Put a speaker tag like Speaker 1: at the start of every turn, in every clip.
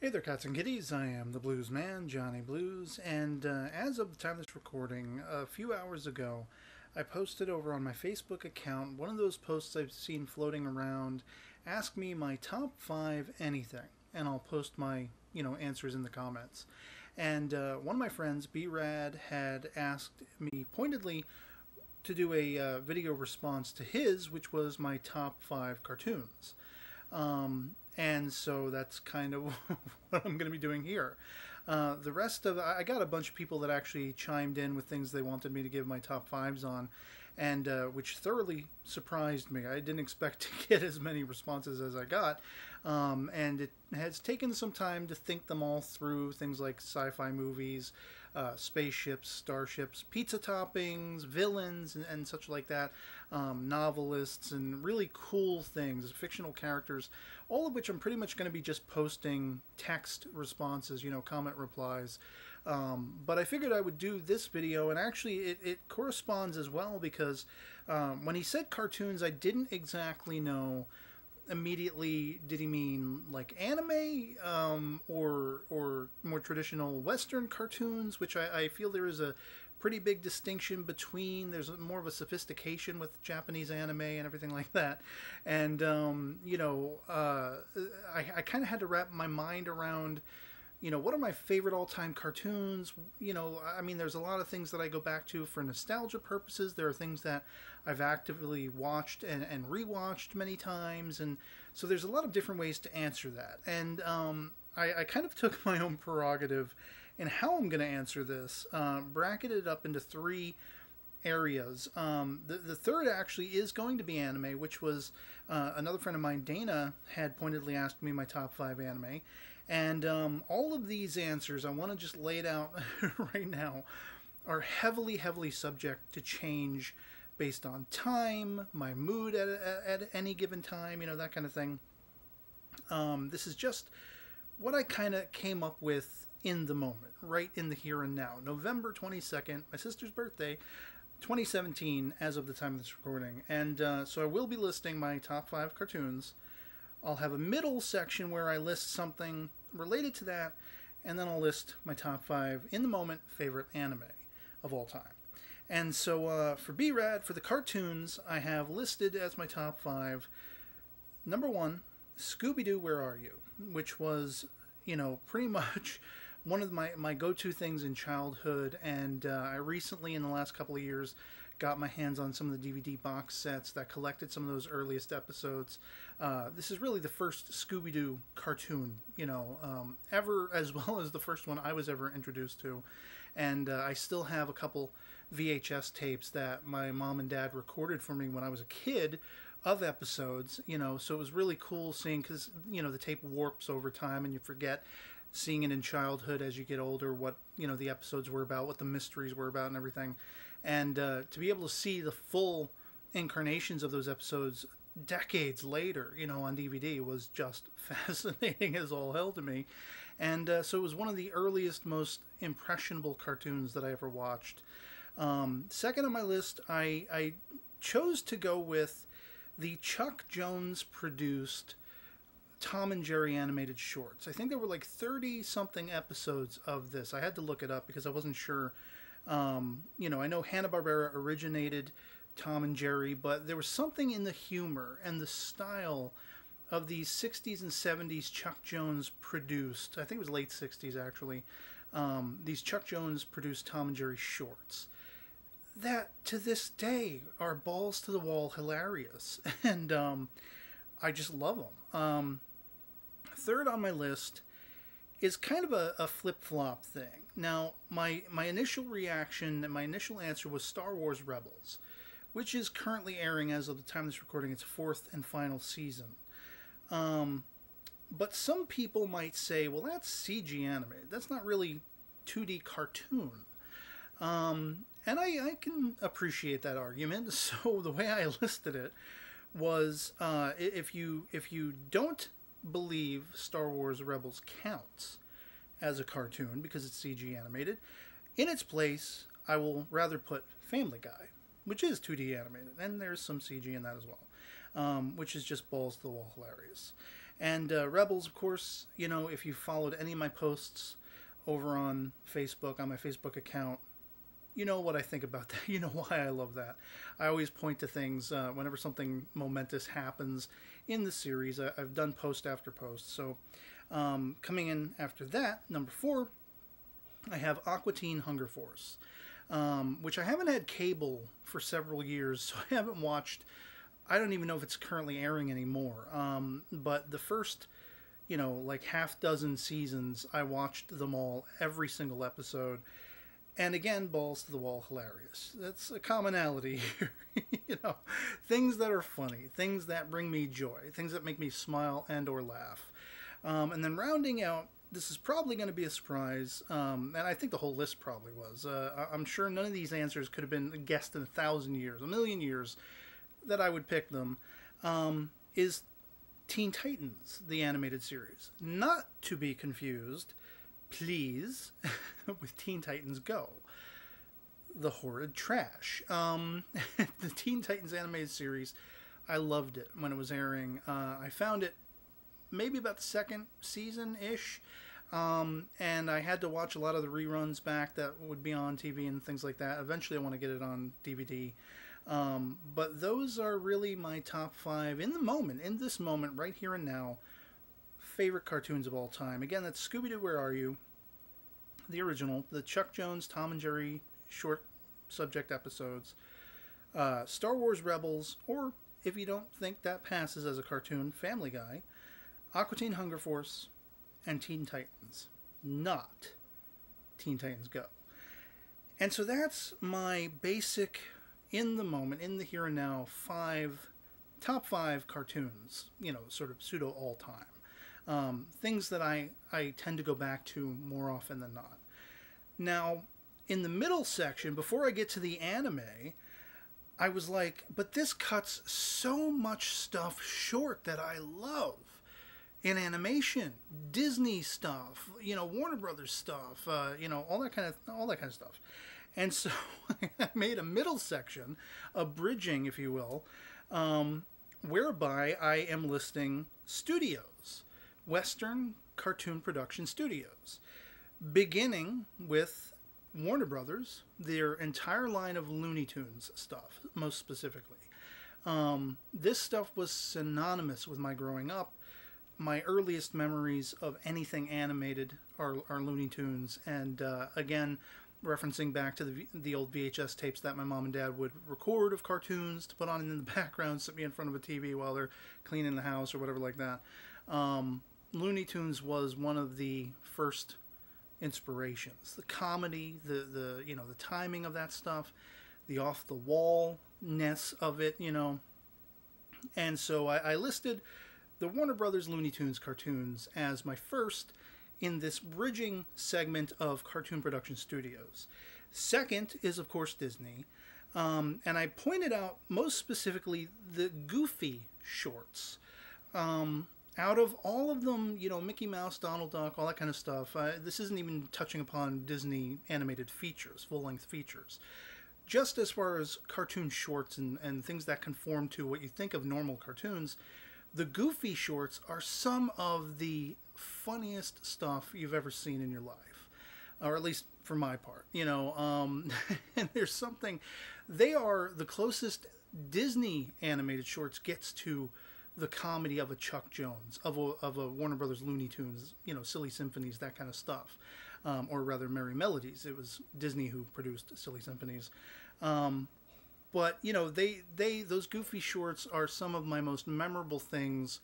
Speaker 1: Hey there, cats and kitties. I am the Blues Man, Johnny Blues, and as of the time of this recording, a few hours ago, I posted over on my Facebook account one of those posts I've seen floating around. Ask me my top five anything, and I'll post my answers in the comments. And one of my friends, B-Rad, had asked me pointedly to do a video response to his, which was my top five cartoons. And so that's kind of what I'm going to be doing here. The rest of I got a bunch of people that actually chimed in with things they wanted me to give my top fives on, and which thoroughly surprised me. I didn't expect to get as many responses as I got, and it has taken some time to think them all through. Things like sci-fi movies, spaceships, starships, pizza toppings, villains, and such like that, novelists, and really cool things, fictional characters, all of which I'm pretty much going to be just posting text responses, comment replies. But I figured I would do this video, and actually it corresponds as well, because when he said cartoons, I didn't exactly know immediately, did he mean like anime, or more traditional Western cartoons, which I feel there is a pretty big distinction between. There's more of a sophistication with Japanese anime and everything like that. And I kind of had to wrap my mind around, what are my favorite all-time cartoons? I mean, there's a lot of things that I go back to for nostalgia purposes. There are things that I've actively watched and rewatched many times. And so there's a lot of different ways to answer that. And I kind of took my own prerogative in how I'm going to answer this, bracketed up into three areas. The third actually is going to be anime, which was another friend of mine, Dana, had pointedly asked me my top five anime. And all of these answers, I want to just lay it out right now, are heavily, heavily subject to change based on time, my mood at any given time, that kind of thing. This is just what I kind of came up with in the moment, right in the here and now. November 22nd, my sister's birthday, 2017, as of the time of this recording. And so I will be listing my top five cartoons. I'll have a middle section where I list something related to that, and then I'll list my top five in the moment favorite anime of all time. And so for B-Rad, for the cartoons, I have listed as my top five, number one, Scooby-Doo, Where Are You? Which was, pretty much one of my go-to things in childhood. And I recently, in the last couple of years, got my hands on some of the DVD box sets that collected some of those earliest episodes. This is really the first Scooby-Doo cartoon, ever, as well as the first one I was ever introduced to. And I still have a couple VHS tapes that my mom and dad recorded for me when I was a kid of episodes, so it was really cool seeing, because, the tape warps over time and you forget seeing it in childhood as you get older, what, the episodes were about, what the mysteries were about and everything. And to be able to see the full incarnations of those episodes decades later, on DVD was just fascinating as all hell to me. And so it was one of the earliest, most impressionable cartoons that I ever watched. Second on my list, I chose to go with the Chuck Jones produced Tom and Jerry animated shorts. I think there were like 30-something episodes of this. I had to look it up because I wasn't sure. I know Hanna-Barbera originated Tom and Jerry, but there was something in the humor and the style of these 60s and 70s Chuck Jones produced, I think it was late 60s actually, these Chuck Jones produced Tom and Jerry shorts that to this day are balls to the wall hilarious. And I just love them. Third on my list is kind of a flip-flop thing. Now, my initial reaction and my initial answer was Star Wars Rebels, which is currently airing as of the time of this recording, its fourth and final season. But some people might say, well, that's CG animated. That's not really 2D cartoon. And I can appreciate that argument. So the way I listed it was, if you don't believe Star Wars Rebels counts as a cartoon because it's CG animated, in its place, I will rather put Family Guy, which is 2D animated, and there's some CG in that as well, which is just balls to the wall hilarious. And Rebels, of course, you know, if you followed any of my posts over on Facebook, on my Facebook account, you know what I think about that. You know why I love that. I always point to things whenever something momentous happens in the series. I've done post after post. So coming in after that, number 4, I have Aqua Teen Hunger Force, which I haven't had cable for several years, so I haven't watched. I don't even know if it's currently airing anymore. But the first, you know, like half dozen seasons, I watched them all, every single episode. And again, balls to the wall, hilarious. That's a commonality here. You know, things that are funny, things that bring me joy, things that make me smile and or laugh. And then rounding out, this is probably going to be a surprise, and I think the whole list probably was. I'm sure none of these answers could have been guessed in 1,000 years, a million years, that I would pick them, is Teen Titans, the animated series. Not to be confused, please, with Teen Titans Go, the horrid trash. The Teen Titans animated series, I loved it when it was airing. I found it maybe about the second season-ish, and I had to watch a lot of the reruns back that would be on TV and things like that. Eventually I want to get it on DVD. But those are really my top 5 in the moment, in this moment, right here and now, favorite cartoons of all time. Again, that's Scooby-Doo, Where Are You? The original, the Chuck Jones, Tom and Jerry short subject episodes, Star Wars Rebels, or if you don't think that passes as a cartoon, Family Guy, Aqua Teen Hunger Force, and Teen Titans. Not Teen Titans Go. And so that's my basic, in the moment, in the here and now, top 5 cartoons, you know, sort of pseudo all-time. Things that I tend to go back to more often than not. Now, in the middle section, before I get to the anime, I was like, but this cuts so much stuff short that I love in animation, Disney stuff, you know, Warner Brothers stuff, you know, all that kind of stuff. And so I made a middle section, a bridging, if you will, whereby I am listing studios, Western cartoon production studios, beginning with Warner Brothers, their entire line of Looney Tunes stuff, most specifically. This stuff was synonymous with my growing up. My earliest memories of anything animated are Looney Tunes, and again, referencing back to the old VHS tapes that my mom and dad would record of cartoons to put on in the background, sit me in front of a TV while they're cleaning the house or whatever like that. Looney Tunes was one of the first inspirations. The comedy, the you know, the timing of that stuff, the off the wall-ness of it, you know. And so I listed the Warner Brothers Looney Tunes cartoons as my first in this bridging segment of cartoon production studios. Second is, of course, Disney. And I pointed out most specifically the Goofy shorts. Out of all of them, you know, Mickey Mouse, Donald Duck, all that kind of stuff, this isn't even touching upon Disney animated features, full-length features. Just as far as cartoon shorts and things that conform to what you think of normal cartoons, the Goofy shorts are some of the funniest stuff you've ever seen in your life, or at least for my part, you know. And there's something, they are the closest Disney animated shorts gets to the comedy of a Chuck Jones, of a Warner Brothers Looney Tunes, you know, Silly Symphonies, that kind of stuff, or rather Merry Melodies. It was Disney who produced Silly Symphonies. But, you know, those Goofy shorts are some of my most memorable things,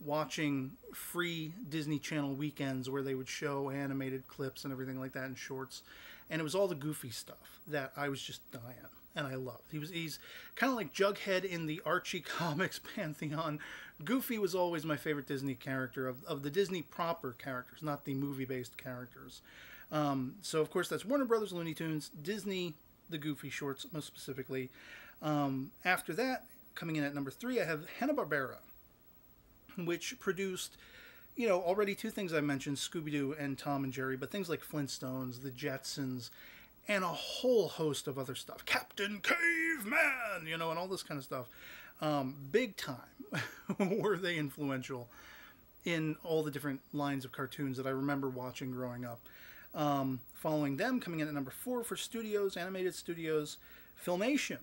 Speaker 1: watching free Disney Channel weekends where they would show animated clips and everything like that in shorts. And it was all the Goofy stuff that I was just dying, and I loved. He's kind of like Jughead in the Archie comics pantheon. Goofy was always my favorite Disney character of the Disney proper characters, not the movie-based characters. So, of course, that's Warner Brothers Looney Tunes, Disney, the Goofy shorts, most specifically. After that, coming in at number 3, I have Hanna-Barbera, which produced, you know, already 2 things I mentioned, Scooby-Doo and Tom and Jerry, but things like Flintstones, the Jetsons, and a whole host of other stuff. Captain Caveman, you know, and all this kind of stuff. Big time were they influential in all the different lines of cartoons that I remember watching growing up. Following them, coming in at number 4 for studios, animated studios, Filmation,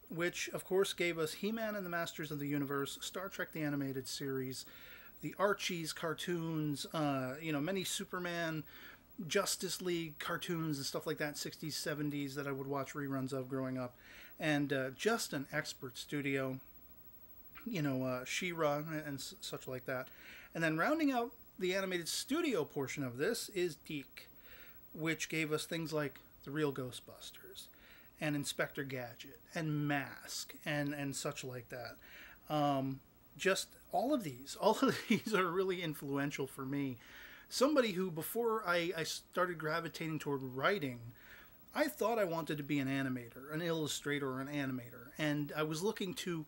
Speaker 1: which of course gave us He-Man and the Masters of the Universe, Star Trek the Animated Series, the Archies cartoons, many Superman, Justice League cartoons and stuff like that, 60s, 70s that I would watch reruns of growing up. And just an expert studio, She-Ra and such like that. And then rounding out the animated studio portion of this is DiC, which gave us things like The Real Ghostbusters and Inspector Gadget and Mask and such like that. Just all of these are really influential for me. Somebody who, before I started gravitating toward writing, I thought I wanted to be an animator, an illustrator, or an animator. And I was looking to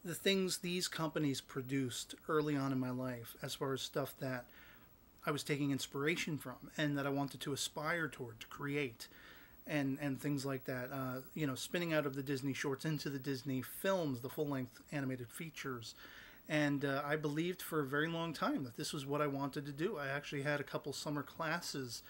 Speaker 1: the things these companies produced early on in my life as far as stuff that I was taking inspiration from and that I wanted to aspire toward, to create, and things like that. Spinning out of the Disney shorts into the Disney films, the full-length animated features. And I believed for a very long time that this was what I wanted to do. I actually had a couple summer classes,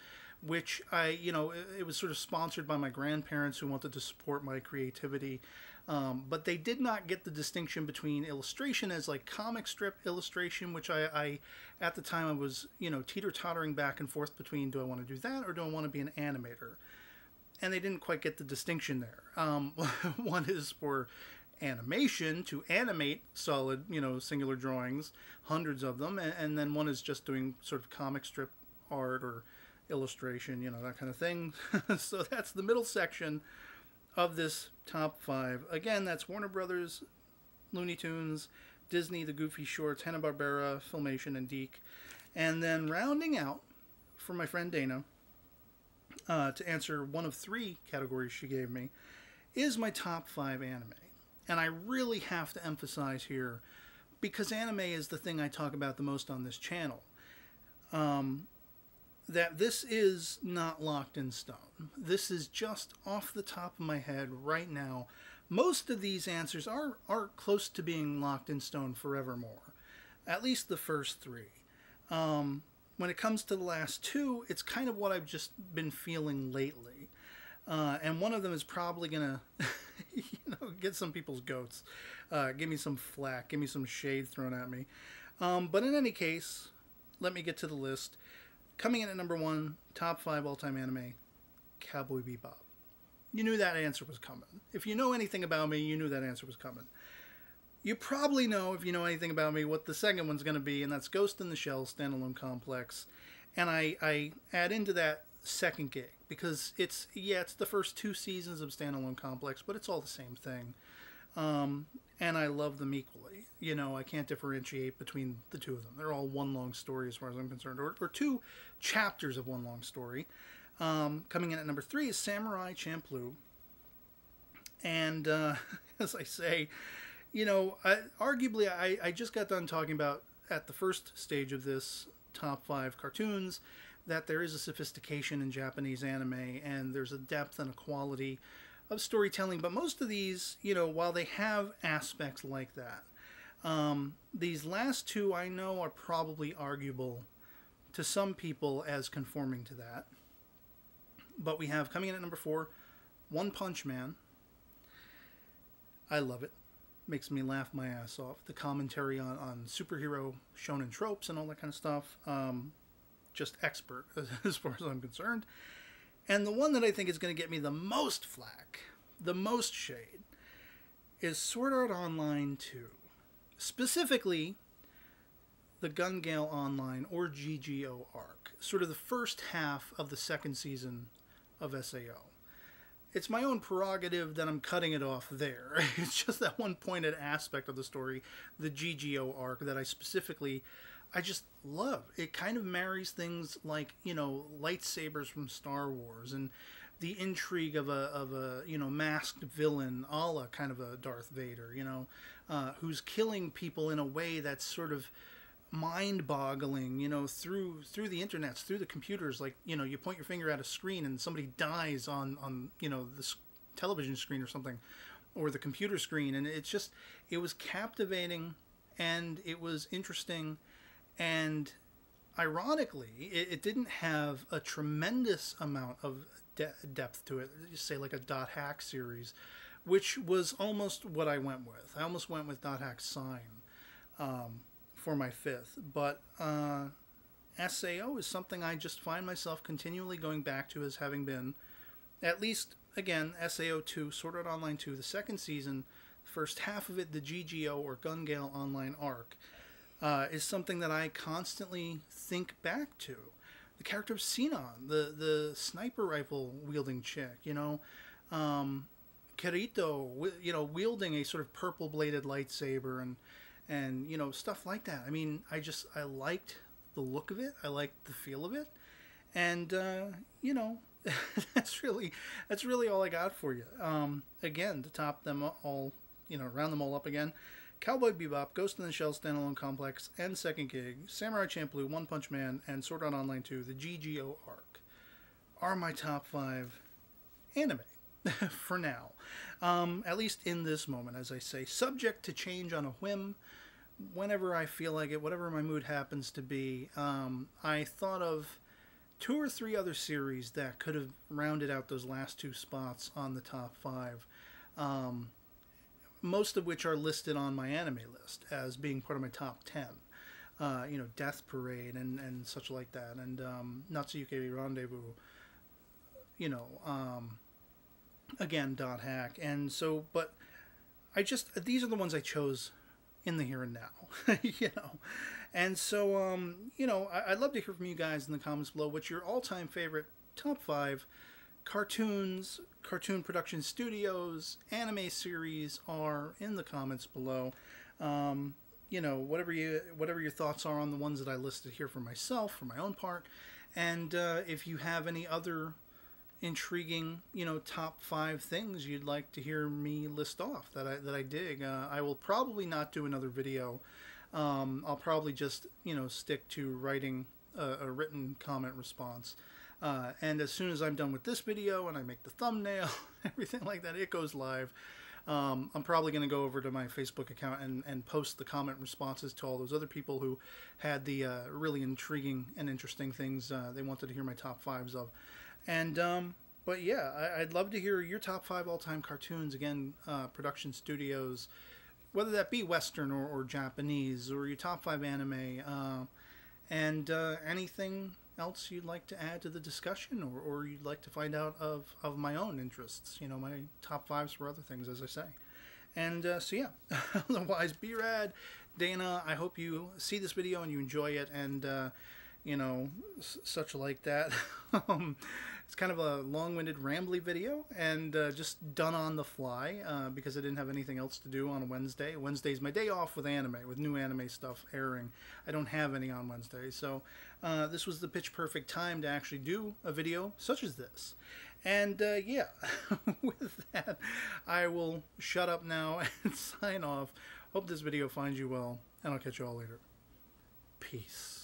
Speaker 1: which it was sort of sponsored by my grandparents who wanted to support my creativity. But they did not get the distinction between illustration as like comic strip illustration, which I at the time I was, teeter-tottering back and forth between, do I want to do that or do I want to be an animator? And they didn't quite get the distinction there. One is for animation, to animate solid, singular drawings, hundreds of them, and then one is just doing sort of comic strip art or illustration, that kind of thing. So that's the middle section of this top 5. Again, that's Warner Brothers, Looney Tunes, Disney, the Goofy Shorts, Hanna-Barbera, Filmation, and DiC. And then rounding out, for my friend Dana, to answer one of 3 categories she gave me, is my top 5 anime. And I really have to emphasize here, because anime is the thing I talk about the most on this channel, that this is not locked in stone. This is just off the top of my head right now. Most of these answers are close to being locked in stone forevermore. At least the first 3. When it comes to the last 2, it's kind of what I've just been feeling lately. And one of them is probably going to get some people's goats. Give me some flack. Give me some shade thrown at me. But in any case, let me get to the list. Coming in at number 1, top 5 all-time anime, Cowboy Bebop. You knew that answer was coming. If you know anything about me, you knew that answer was coming. You probably know, if you know anything about me, what the second one's going to be, and that's Ghost in the Shell Standalone Complex. And I add into that second gig, because it's the first 2 seasons of Standalone Complex, but it's all the same thing. And I love them equally. I can't differentiate between the 2 of them. They're all one long story as far as I'm concerned, or 2 chapters of one long story. Coming in at number 3 is Samurai Champloo. And as I say, arguably I just got done talking about at the first stage of this top 5 cartoons that there is a sophistication in Japanese anime, and there's a depth and a quality of storytelling. But most of these, while they have aspects like that, these last 2 I know are probably arguable to some people as conforming to that. But we have, coming in at number 4, One Punch Man. I love it. Makes me laugh my ass off. The commentary on superhero shonen tropes and all that kind of stuff. Just expert as far as I'm concerned. And the one that I think is going to get me the most flack, the most shade, is Sword Art Online 2. Specifically, the Gun Gale Online, or GGO arc. Sort of the first half of the second season of SAO. It's my own prerogative that I'm cutting it off there. It's just that one pointed aspect of the story, the GGO arc, that I just love. It kind of marries things like, lightsabers from Star Wars and the intrigue of a masked villain, a la kind of a Darth Vader, who's killing people in a way that's sort of mind-boggling, through the internets, through the computers. Like, you point your finger at a screen and somebody dies on this television screen or something, or the computer screen, and it was captivating, and it was interesting, And ironically, it didn't have a tremendous amount of depth to it. Just say like a Dot Hack series, which was almost what I went with. I almost went with Dot Hack Sign for my fifth, but SAO is something I just find myself continually going back to as having been, at least again, SAO 2, Sword Art Online 2, the second season, first half of it, the GGO or Gun Gale Online arc. Is something that I constantly think back to. The character of Sinon, the sniper rifle wielding chick, Kirito, wielding a sort of purple bladed lightsaber and stuff like that. I mean, I liked the look of it. I liked the feel of it, and that's really all I got for you. Again, to top them all, round them all up again. Cowboy Bebop, Ghost in the Shell Standalone Complex, and Second Gig, Samurai Champloo, One Punch Man, and Sword Art Online 2, the GGO arc, are my top 5 anime for now. At least in this moment, as I say, subject to change on a whim, whenever I feel like it, whatever my mood happens to be. I thought of 2 or 3 other series that could have rounded out those last 2 spots on the top 5. Most of which are listed on my anime list as being part of my top 10. Death Parade and such like that, and Natsuyuki Rendezvous, again, Dot Hack. And so, but these are the ones I chose in the here and now, And so, I'd love to hear from you guys in the comments below what your all-time favorite top 5 cartoons, cartoon production studios, anime series are in the comments below. Whatever your thoughts are on the ones that I listed here for myself, for my own part, and if you have any other intriguing, top 5 things you'd like to hear me list off that I dig. I will probably not do another video. I'll probably just stick to writing a written comment response. And as soon as I'm done with this video and I make the thumbnail, everything like that, it goes live. I'm probably going to go over to my Facebook account and post the comment responses to all those other people who had the really intriguing and interesting things they wanted to hear my top 5s of. And, but yeah, I'd love to hear your top 5 all-time cartoons, again, production studios, whether that be Western or Japanese, or your top 5 anime, and anything else you'd like to add to the discussion, or you'd like to find out of my own interests, my top 5s for other things, as I say. And so yeah, otherwise, be rad, Dana. I hope you see this video and you enjoy it, and such like that. It's kind of a long-winded, rambly video, and just done on the fly because I didn't have anything else to do on a Wednesday. Wednesday's my day off with anime, with new anime stuff airing. I don't have any on Wednesday, so this was the pitch perfect time to actually do a video such as this. And yeah, with that, I will shut up now and sign off. Hope this video finds you well, and I'll catch you all later. Peace.